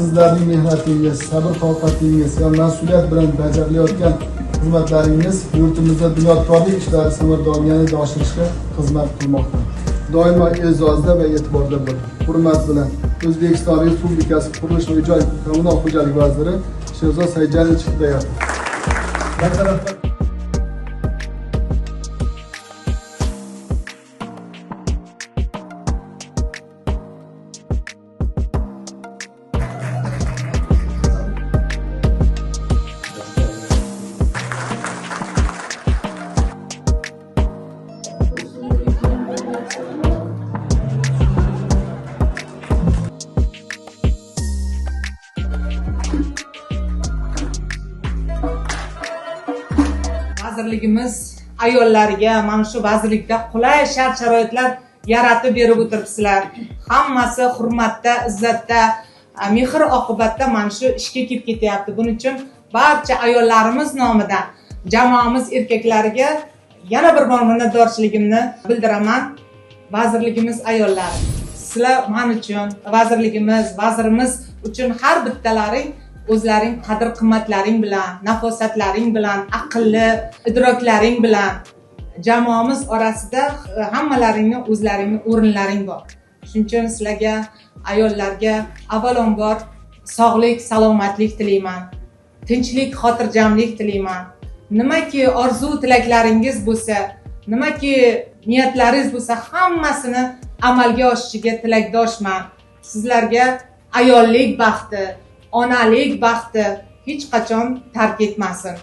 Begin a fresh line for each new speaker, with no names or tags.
sizlarning mehnatingiz, sabr-toqatingiz va mas'uliyat bilan bajarilayotgan xizmatlaringiz yurtimizda bunyodkorlik ishlari samaradorligini oshirishga xizmat qilmoqda. Doimo e'zozda va e'tiborda bo'ling. Hurmat bilan O'zbekiston Respublikasi Qurilish va ijro kommunal xo'jalik vaziri Sherzod Saidjanovich Hidoyatov.
Vazirligimiz ayollarga mana shu vazirlikda qulay shart-sharoitlar yaratib berib o'tiribsizlar. Hammasi hurmatda, izzatda, mehr-oqibatda mana shu ishga kelib ketyapti. Buning uchun barcha ayollarimiz nomidan jamoamiz erkaklariga yana bir bor minnatdorchiligimni bildiraman. Vazirligimiz ayollari, sizlar men uchun, vazirimiz uchun har bittalaring o'zlaring qadr-qimmatlaring bilan, nafosatlaring bilan, aqlli idroklaring bilan jamoamiz orasida hammalaringning o'zlaringning o'rinlaring bor. Shuning uchun sizlarga, ayollarga avvalambor sog'lik, salomatlik tilayman. Tinchlik, xotirjamlik tilayman. Nimaki orzu tilaklaringiz bo'lsa, nimaki niyatlaringiz bo'lsa, hammasini amalga oshishiga tilakdoshman. Sizlarga ayollik baxti, onalik baxti hech qachon tark etmasin.